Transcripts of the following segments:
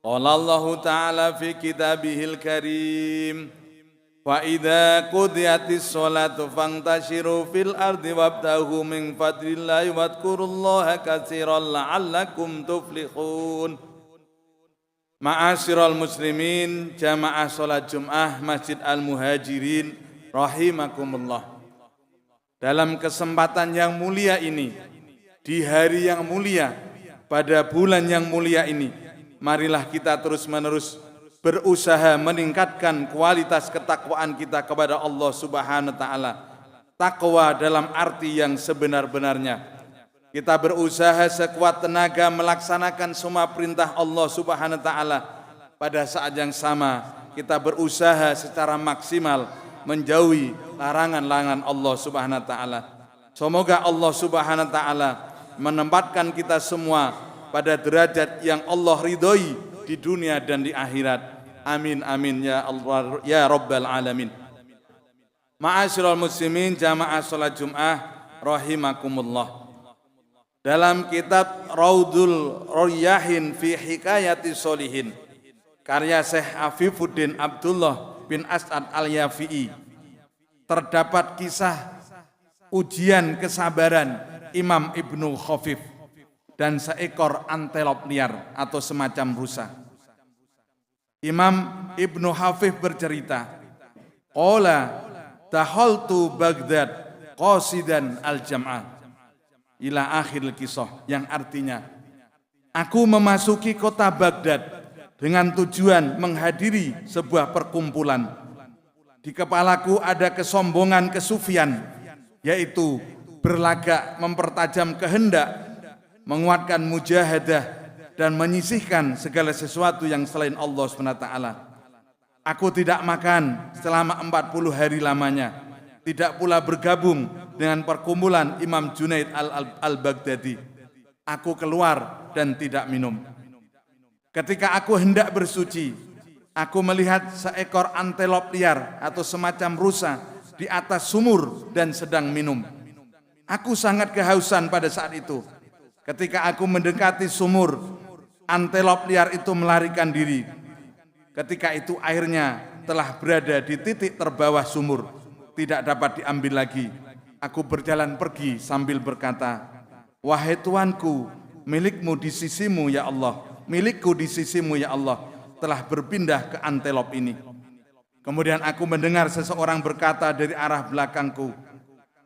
Qala Allah Ta'ala fi kitabihil karim, fa idza qudiyatis sholatu fantashiru fil ardi wabtaghu min fadlillahi wadhkurullaha katsiran la'allakum tuflihun. Ma'asyiral muslimin, jamaah salat Jumat Masjid Al-Muhajirin rahimakumullah. Dalam kesempatan yang mulia ini, di hari yang mulia, pada bulan yang mulia ini, marilah kita terus-menerus berusaha meningkatkan kualitas ketakwaan kita kepada Allah Subhanahu wa taala. Takwa dalam arti yang sebenar-benarnya. Kita berusaha sekuat tenaga melaksanakan semua perintah Allah Subhanahu wa taala. Pada saat yang sama, kita berusaha secara maksimal menjauhi larangan-larangan Allah Subhanahu wa taala. Semoga Allah Subhanahu wa taala menempatkan kita semua pada derajat yang Allah ridhoi di dunia dan di akhirat. Amin amin ya Allah ya rabbal alamin. Ma'asyiral muslimin, jamaah salat Jumat rahimakumullah. Dalam kitab Raudhul Rayyahin fi Hikayati Sholihin, karya Syekh Afifuddin Abdullah bin As'ad Al-Yafi'i, terdapat kisah ujian kesabaran Imam Ibnu Khafif dan seekor antelop liar atau semacam rusa. Imam Ibnu Khafif bercerita, qala dahaltu Baghdad qasidan al-jam'ah ila akhir kisah, yang artinya aku memasuki kota Baghdad dengan tujuan menghadiri sebuah perkumpulan. Di kepalaku ada kesombongan kesufian, yaitu berlagak mempertajam kehendak, menguatkan mujahadah dan menyisihkan segala sesuatu yang selain Allah SWT. Aku tidak makan selama 40 hari lamanya, tidak pula bergabung dengan perkumpulan Imam Junaid al-Baghdadi. Aku keluar dan tidak minum. Ketika aku hendak bersuci, aku melihat seekor antelop liar atau semacam rusa di atas sumur dan sedang minum. Aku sangat kehausan pada saat itu. Ketika aku mendekati sumur, antelop liar itu melarikan diri. Ketika itu airnya telah berada di titik terbawah sumur, tidak dapat diambil lagi. Aku berjalan pergi sambil berkata, wahai Tuanku, milikmu di sisimu ya Allah, milikku di sisimu ya Allah, telah berpindah ke antelop ini. Kemudian aku mendengar seseorang berkata dari arah belakangku,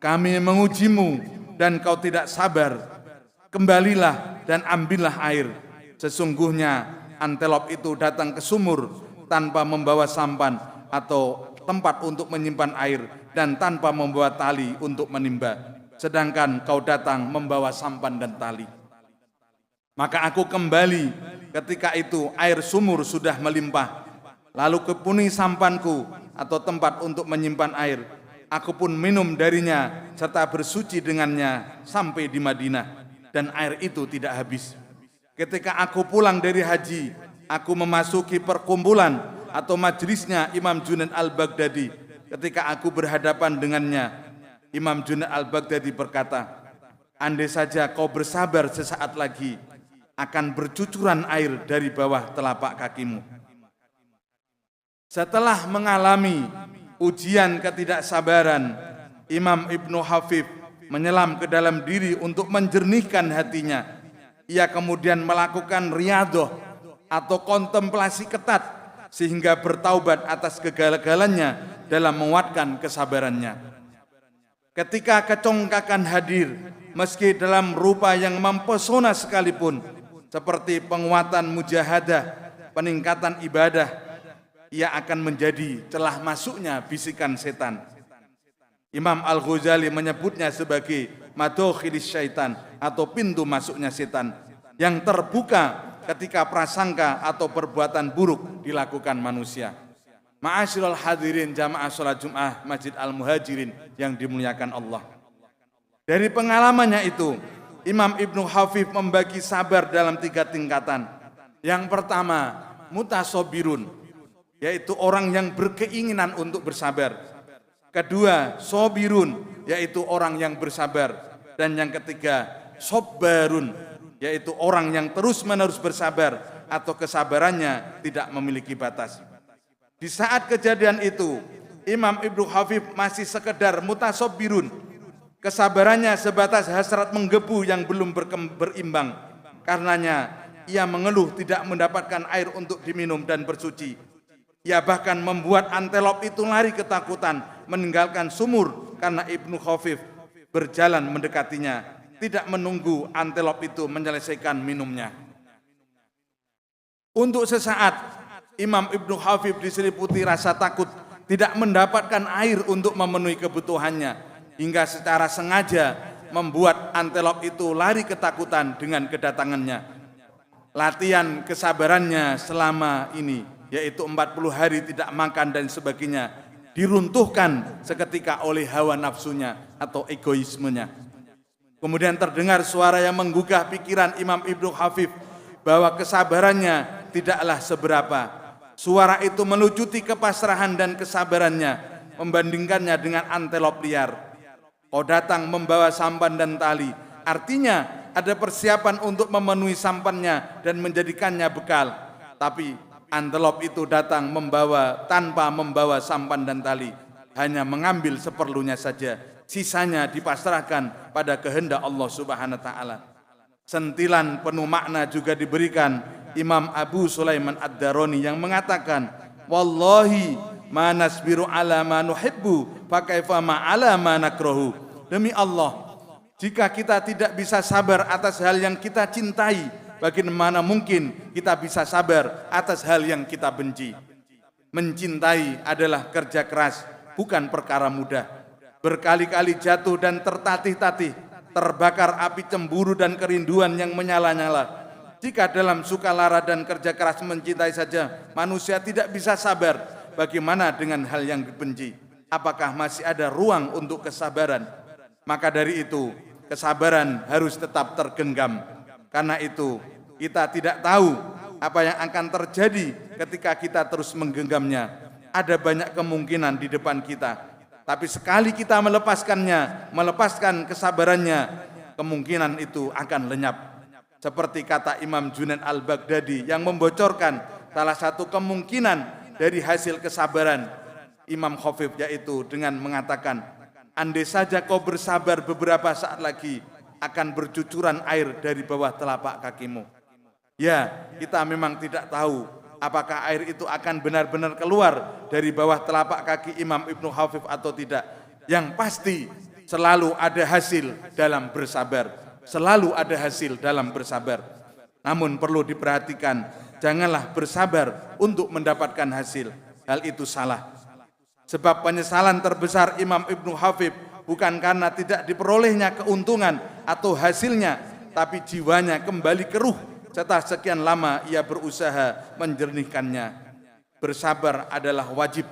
kami mengujimu dan kau tidak sabar, kembalilah dan ambillah air. Sesungguhnya antelop itu datang ke sumur tanpa membawa sampan atau tempat untuk menyimpan air dan tanpa membawa tali untuk menimba. Sedangkan kau datang membawa sampan dan tali. Maka aku kembali, ketika itu air sumur sudah melimpah. Lalu kepuni sampanku atau tempat untuk menyimpan air. Aku pun minum darinya serta bersuci dengannya sampai di Madinah. Dan air itu tidak habis. Ketika aku pulang dari haji, aku memasuki perkumpulan atau majelisnya Imam Junaid al-Baghdadi. Ketika aku berhadapan dengannya, Imam Junaid al-Baghdadi berkata, andai saja kau bersabar sesaat lagi, akan bercucuran air dari bawah telapak kakimu. Setelah mengalami ujian ketidaksabaran, Imam Ibnu Khafif menyelam ke dalam diri untuk menjernihkan hatinya. Ia kemudian melakukan riyadhah atau kontemplasi ketat sehingga bertaubat atas kegagalannya dalam menguatkan kesabarannya. Ketika kecongkakan hadir, meski dalam rupa yang mempesona sekalipun, seperti penguatan mujahadah, peningkatan ibadah, ia akan menjadi celah masuknya bisikan setan. Imam Al-Ghazali menyebutnya sebagai madokhilis syaitan atau pintu masuknya setan yang terbuka ketika prasangka atau perbuatan buruk dilakukan manusia. Ma'asyiral hadirin jamaah salat Jumat Masjid Al-Muhajirin yang dimuliakan Allah. Dari pengalamannya itu, Imam Ibnu Khafif membagi sabar dalam 3 tingkatan. Yang pertama, mutasobirun, yaitu orang yang berkeinginan untuk bersabar. Kedua, sobirun, yaitu orang yang bersabar. Dan yang ketiga, sobbarun, yaitu orang yang terus-menerus bersabar atau kesabarannya tidak memiliki batas. Di saat kejadian itu, Imam Ibnu Khafif masih sekedar mutasabbirun. Kesabarannya sebatas hasrat menggebu yang belum berimbang. Karenanya ia mengeluh tidak mendapatkan air untuk diminum dan bersuci. Ia bahkan membuat antelop itu lari ketakutan meninggalkan sumur karena Ibnu Khafif berjalan mendekatinya, tidak menunggu antelop itu menyelesaikan minumnya. Untuk sesaat Imam Ibnu Khafif diseliputi rasa takut tidak mendapatkan air untuk memenuhi kebutuhannya, hingga secara sengaja membuat antelop itu lari ketakutan dengan kedatangannya. Latihan kesabarannya selama ini, yaitu 40 hari tidak makan dan sebagainya, diruntuhkan seketika oleh hawa nafsunya atau egoismenya. Kemudian terdengar suara yang menggugah pikiran Imam Ibnu Khafif bahwa kesabarannya tidaklah seberapa. Suara itu melucuti kepasrahan dan kesabarannya, membandingkannya dengan antelop liar. Kau datang membawa sampan dan tali, artinya ada persiapan untuk memenuhi sampannya dan menjadikannya bekal. Tapi antelop itu datang tanpa membawa sampan dan tali, hanya mengambil seperlunya saja. Sisanya dipasrahkan pada kehendak Allah Subhanahu wa taala. Sentilan penuh makna juga diberikan Imam Abu Sulaiman Ad-Darani yang mengatakan, wallahi ma nasbiru ala ma nuhibbu fa kaifa ma ala ma nakrahu. Demi Allah, jika kita tidak bisa sabar atas hal yang kita cintai, bagaimana mungkin kita bisa sabar atas hal yang kita benci? Mencintai adalah kerja keras, bukan perkara mudah. Berkali-kali jatuh dan tertatih-tatih, terbakar api cemburu dan kerinduan yang menyala-nyala. Jika dalam sukalara dan kerja keras mencintai saja manusia tidak bisa sabar, bagaimana dengan hal yang dibenci? Apakah masih ada ruang untuk kesabaran? Maka dari itu, kesabaran harus tetap tergenggam. Karena itu, kita tidak tahu apa yang akan terjadi ketika kita terus menggenggamnya. Ada banyak kemungkinan di depan kita. Tapi sekali kita melepaskan kesabarannya, kemungkinan itu akan lenyap. Seperti kata Imam Junaid Al-Baghdadi yang membocorkan salah satu kemungkinan dari hasil kesabaran Imam Khafif, yaitu dengan mengatakan, andai saja kau bersabar beberapa saat lagi, akan bercucuran air dari bawah telapak kakimu. Ya, kita memang tidak tahu apakah air itu akan benar-benar keluar dari bawah telapak kaki Imam Ibnu Khafif atau tidak. Yang pasti selalu ada hasil dalam bersabar. Selalu ada hasil dalam bersabar. Namun perlu diperhatikan, janganlah bersabar untuk mendapatkan hasil. Hal itu salah. Sebab penyesalan terbesar Imam Ibnu Khafif bukan karena tidak diperolehnya keuntungan atau hasilnya, tapi jiwanya kembali keruh setelah sekian lama ia berusaha menjernihkannya. Bersabar adalah wajib.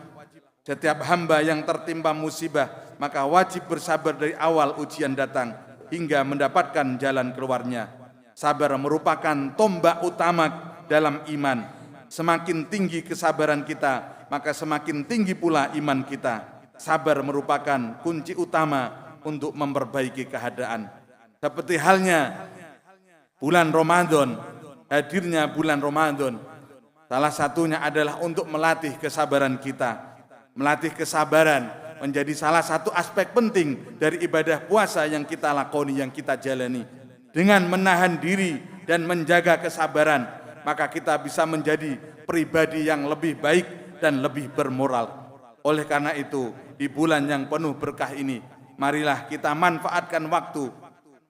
Setiap hamba yang tertimpa musibah, maka wajib bersabar dari awal ujian datang hingga mendapatkan jalan keluarnya. Sabar merupakan tombak utama dalam iman. Semakin tinggi kesabaran kita, maka semakin tinggi pula iman kita. Sabar merupakan kunci utama untuk memperbaiki keadaan. Seperti halnya bulan Ramadan, hadirnya bulan Ramadan, salah satunya adalah untuk melatih kesabaran kita. Melatih kesabaran menjadi salah satu aspek penting dari ibadah puasa yang kita lakoni, yang kita jalani. Dengan menahan diri dan menjaga kesabaran, maka kita bisa menjadi pribadi yang lebih baik dan lebih bermoral. Oleh karena itu, di bulan yang penuh berkah ini, marilah kita manfaatkan waktu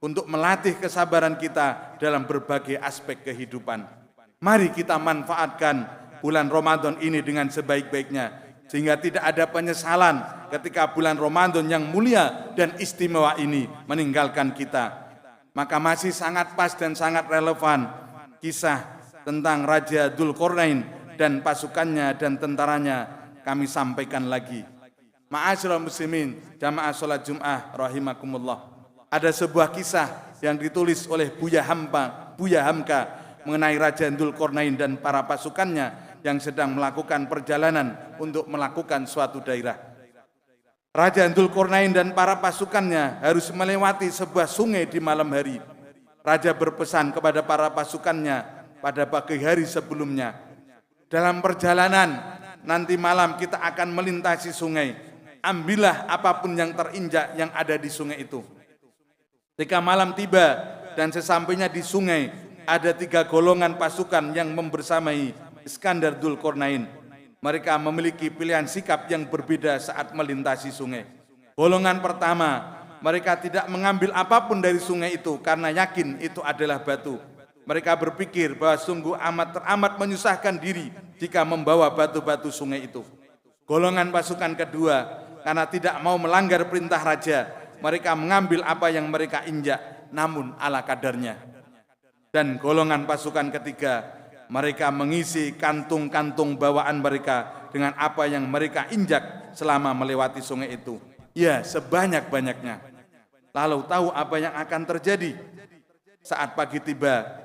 untuk melatih kesabaran kita dalam berbagai aspek kehidupan. Mari kita manfaatkan bulan Ramadan ini dengan sebaik-baiknya, sehingga tidak ada penyesalan ketika bulan Ramadan yang mulia dan istimewa ini meninggalkan kita. Maka masih sangat pas dan sangat relevan kisah tentang Raja Dzulqarnain dan pasukannya dan tentaranya kami sampaikan lagi. Ma'asyiral muslimin, jamaah salat Jumat rahimakumullah. Ada sebuah kisah yang ditulis oleh Buya Hamka mengenai Raja Dzulqarnain dan para pasukannya yang sedang melakukan perjalanan untuk melakukan suatu daerah. Raja Dzulqarnain dan para pasukannya harus melewati sebuah sungai di malam hari. Raja berpesan kepada para pasukannya pada pagi hari sebelumnya. Dalam perjalanan nanti malam kita akan melintasi sungai. Ambillah apapun yang terinjak yang ada di sungai itu. Ketika malam tiba dan sesampainya di sungai, ada 3 golongan pasukan yang membersamai Iskandar Dzulqarnain. Mereka memiliki pilihan sikap yang berbeda saat melintasi sungai. Golongan pertama, mereka tidak mengambil apapun dari sungai itu karena yakin itu adalah batu. Mereka berpikir bahwa sungguh teramat menyusahkan diri jika membawa batu-batu sungai itu. Golongan pasukan kedua, karena tidak mau melanggar perintah raja, mereka mengambil apa yang mereka injak, namun ala kadarnya. Dan golongan pasukan ketiga, mereka mengisi kantung-kantung bawaan mereka dengan apa yang mereka injak selama melewati sungai itu. Ya, sebanyak-banyaknya. Lalu tahu apa yang akan terjadi? Saat pagi tiba,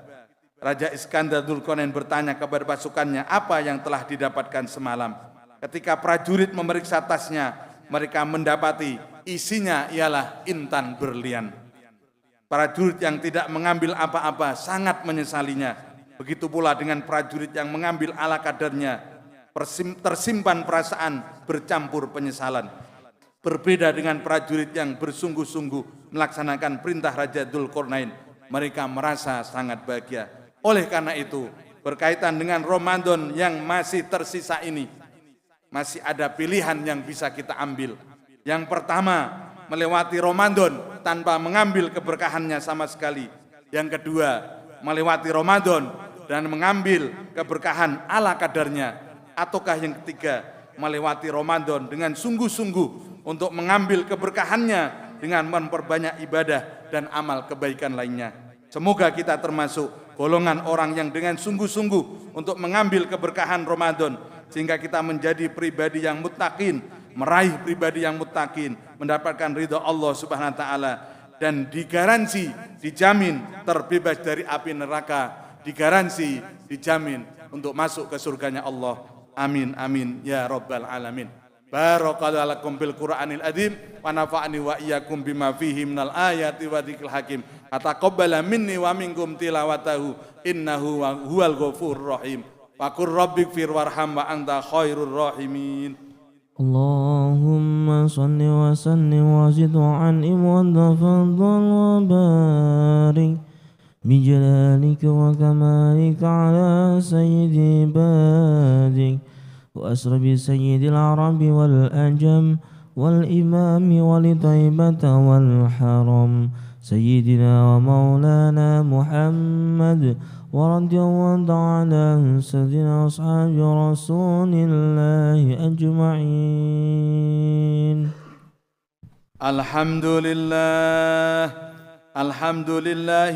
Raja Iskandar Dzulqarnain bertanya kepada pasukannya apa yang telah didapatkan semalam. Ketika prajurit memeriksa tasnya, mereka mendapati isinya ialah intan berlian. Prajurit yang tidak mengambil apa-apa sangat menyesalinya. Begitu pula dengan prajurit yang mengambil ala kadarnya, tersimpan perasaan bercampur penyesalan. Berbeda dengan prajurit yang bersungguh-sungguh melaksanakan perintah Raja Dzulqarnain, mereka merasa sangat bahagia. Oleh karena itu, berkaitan dengan Ramadan yang masih tersisa ini, masih ada pilihan yang bisa kita ambil. Yang pertama, melewati Ramadan tanpa mengambil keberkahannya sama sekali. Yang kedua, melewati Ramadan dan mengambil keberkahan ala kadarnya. Ataukah yang ketiga, melewati Ramadan dengan sungguh-sungguh untuk mengambil keberkahannya dengan memperbanyak ibadah dan amal kebaikan lainnya. Semoga kita termasuk golongan orang yang dengan sungguh-sungguh untuk mengambil keberkahan Ramadan, sehingga kita menjadi pribadi yang muttaqin, meraih pribadi yang muttaqin, mendapatkan ridha Allah Subhanahu wa taala, dan digaransi, dijamin terbebas dari api neraka, digaransi, dijamin untuk masuk ke surganya Allah. Amin amin ya rabbal alamin. Barakallahu lakum bil Qur'anil adzim wa nafa'ani wa iyyakum bima fihi minal ayati wa dzikril hakim. Ataqabbala minni wa minkum tilawatahu innahu huwal ghafurur rahim. Wa qur rabbighfir warham wa anta khairur rahimin. Allahumma salli wa sallim wa zid wa an'im wa tafaddal wa barik bijalalika wa kamalika ala sayyidi ibadik wa asrabi sayyidil arabi wal ajam wal imami wal taibata wal haram sayyidina wa maulana Muhammad wa radiyallahu ta'ala an sayyidina ashabi rasulillahi ajma'in. Alhamdulillah, alhamdulillah.